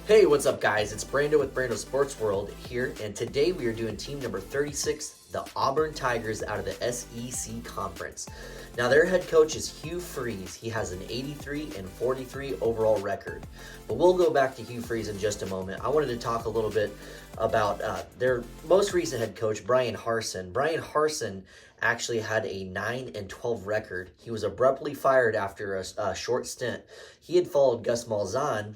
Hey, what's up, guys? It's Brando with Brando Sports World here, and today we are doing team number 36, the Auburn Tigers out of the SEC Conference. Now, their head coach is Hugh Freeze. He has an 83-43 overall record. But we'll go back to Hugh Freeze in just a moment. I wanted to talk a little bit about their most recent head coach, Brian Harsin. Brian Harsin actually had a 9-12 record. He was abruptly fired after a short stint. He had followed Gus Malzahn,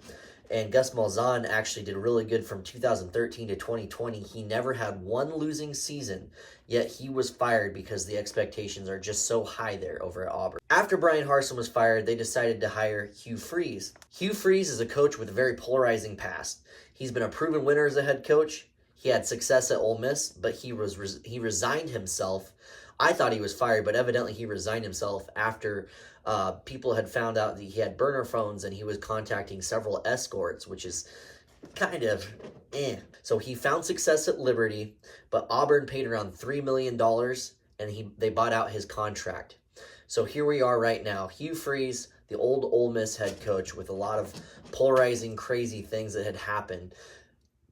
and Gus Malzahn actually did really good from 2013 to 2020. He never had one losing season, yet he was fired because the expectations are just so high there over at Auburn. After Brian Harsin was fired, they decided to hire Hugh Freeze. Hugh Freeze is a coach with a very polarizing past. He's been a proven winner as a head coach. He had success at Ole Miss, but he resigned himself. I thought he was fired, but evidently he resigned himself after people had found out that he had burner phones and he was contacting several escorts, which is kind of So he found success at Liberty, but Auburn paid around $3 million and they bought out his contract. So here we are right now. Hugh Freeze, the old Ole Miss head coach with a lot of polarizing, crazy things that had happened.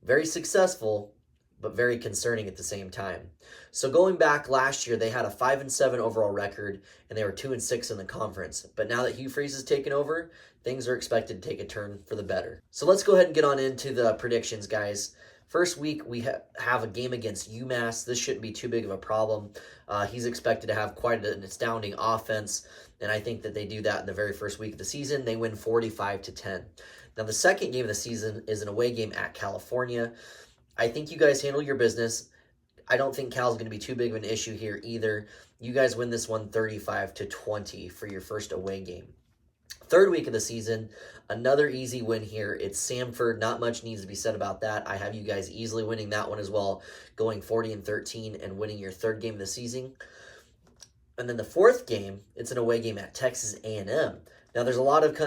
Very successful, but very concerning at the same time. So going back last year, they had a 5-7 overall record, and they were 2-6 in the conference. But now that Hugh Freeze has taken over, things are expected to take a turn for the better. So let's go ahead and get on into the predictions, guys. First week, we have a game against UMass. This shouldn't be too big of a problem. He's expected to have quite an astounding offense, and I think that they do that in the very first week of the season. They win 45-10. Now, the second game of the season is an away game at California. I think you guys handle your business. I don't think Cal's going to be too big of an issue here either. You guys win this one 35-20 for your first away game. Third week of the season, another easy win here. It's Samford. Not much needs to be said about that. I have you guys easily winning that one as well, going 40-13 and winning your third game of the season. And then the fourth game, it's an away game at Texas A&M. Now, there's a lot of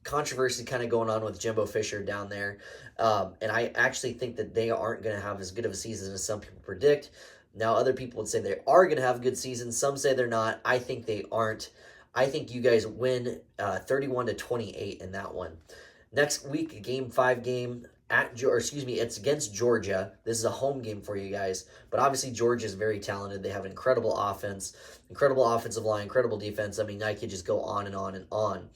controversy kind of going on with Jimbo Fisher down there. And I actually think that they aren't going to have as good of a season as some people predict. Now, other people would say they are going to have a good season. Some say they're not. I think they aren't. I think you guys win 31-28 in that one. Next week, a Game 5 game it's against Georgia. This is a home game for you guys. But obviously, Georgia is very talented. They have an incredible offense, incredible offensive line, incredible defense. I mean, I could just go on and on and on.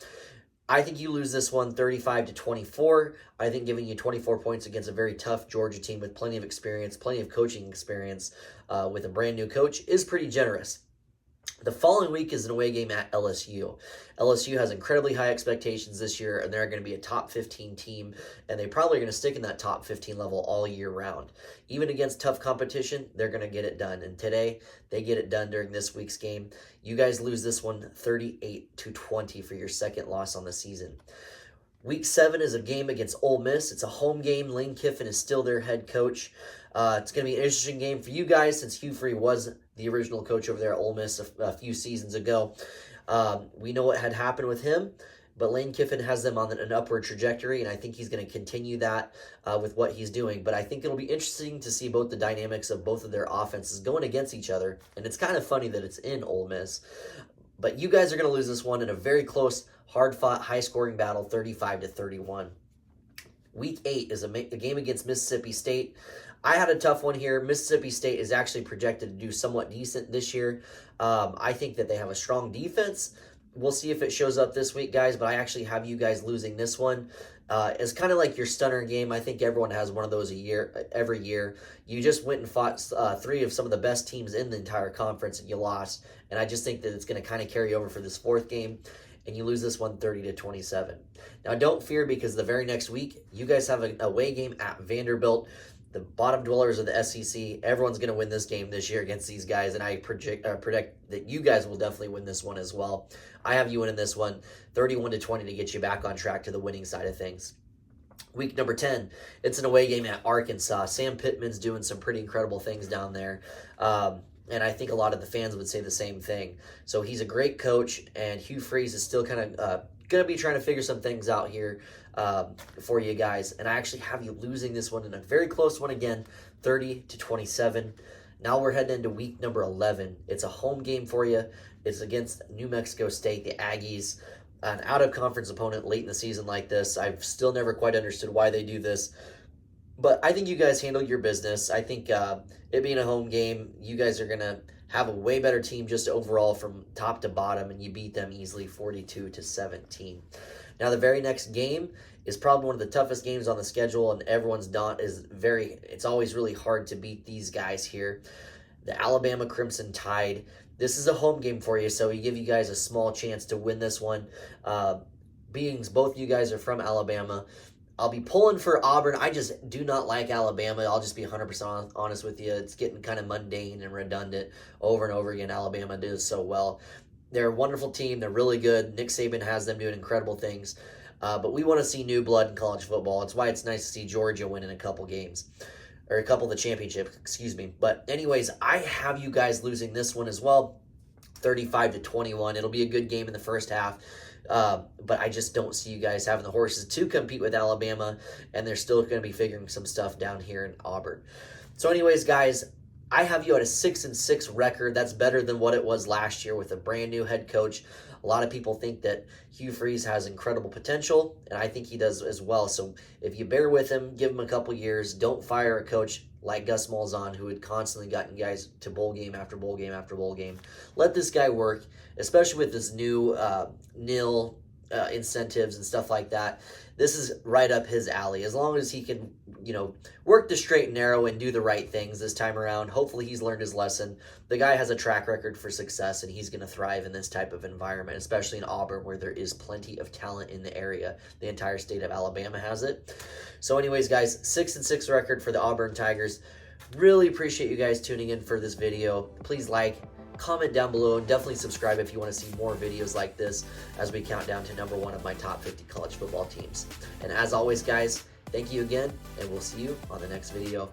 I think you lose this one 35-24. I think giving you 24 points against a very tough Georgia team with plenty of experience, plenty of coaching experience with a brand new coach is pretty generous. The following week is an away game at LSU. LSU has incredibly high expectations this year, and they're going to be a top 15 team, and they probably are going to stick in that top 15 level all year round. Even against tough competition, they're going to get it done, and today they get it done during this week's game. You guys lose this one 38-20 for your second loss on the season. Week 7 is a game against Ole Miss. It's a home game. Lane Kiffin is still their head coach. It's going to be an interesting game for you guys since Hugh Freeze was the original coach over there at Ole Miss a few seasons ago. We know what had happened with him, but Lane Kiffin has them on an upward trajectory, and I think he's going to continue that with what he's doing. But I think it'll be interesting to see both the dynamics of both of their offenses going against each other, and it's kind of funny that it's in Ole Miss. But you guys are going to lose this one in a very close, hard-fought, high-scoring battle, 35-31. Week 8 is a game against Mississippi State. I had a tough one here. Mississippi State is actually projected to do somewhat decent this year. I think that they have a strong defense. We'll see if it shows up this week, guys, but I actually have you guys losing this one. It's kind of like your stunner game. I think everyone has one of those every year. You just went and fought 3 of some of the best teams in the entire conference, and you lost. And I just think that it's going to kind of carry over for this fourth game, and you lose this one 30-27. Now, don't fear, because the very next week, you guys have an away game at Vanderbilt. The bottom dwellers of the SEC, everyone's going to win this game this year against these guys, and I predict that you guys will definitely win this one as well. I have you winning this one 31-20 to get you back on track to the winning side of things. Week number 10, it's an away game at Arkansas. Sam Pittman's doing some pretty incredible things down there, and I think a lot of the fans would say the same thing. So he's a great coach, and Hugh Freeze is still kind of going to be trying to figure some things out here for you guys. And I actually have you losing this one in a very close one again, 30-27. Now we're heading into week number 11. It's a home game for you. It's against New Mexico State, the Aggies. an out-of-conference opponent late in the season like this. I've still never quite understood why they do this. But I think you guys handled your business. I think it being a home game, you guys are going to have a way better team just overall from top to bottom, and you beat them easily 42-17. Now, the very next game is probably one of the toughest games on the schedule, and it's always really hard to beat these guys here. The Alabama Crimson Tide. This is a home game for you, so we give you guys a small chance to win this one. Being both you guys are from Alabama, I'll be pulling for Auburn. I just do not like Alabama. I'll just be 100% honest with you. It's getting kind of mundane and redundant over and over again. Alabama does so well. They're a wonderful team. They're really good. Nick Saban has them doing incredible things. But we want to see new blood in college football. It's why it's nice to see Georgia win in a couple games. Or a couple of the championship, excuse me. But anyways, I have you guys losing this one as well. 35-21. It'll be a good game in the first half. But I just don't see you guys having the horses to compete with Alabama, and they're still going to be figuring some stuff down here in Auburn. So anyways, guys, I have you at a 6-6 record. That's better than what it was last year with a brand new head coach. A lot of people think that Hugh Freeze has incredible potential, and I think he does as well. So if you bear with him, give him a couple years. Don't fire a coach like Gus Malzahn, who had constantly gotten guys to bowl game after bowl game after bowl game. Let this guy work, especially with this new nil incentives and stuff like that. This is right up his alley. As long as he can, work the straight and narrow and do the right things this time around, hopefully he's learned his lesson. The guy has a track record for success, and he's going to thrive in this type of environment, especially in Auburn, where there is plenty of talent in the area. The entire state of Alabama has it. So anyways, guys, 6-6 record for the Auburn Tigers. Really appreciate you guys tuning in for this video. Please like, comment down below, and definitely subscribe if you want to see more videos like this as we count down to number 1 of my top 50 college football teams. And as always, guys, thank you again, and we'll see you on the next video.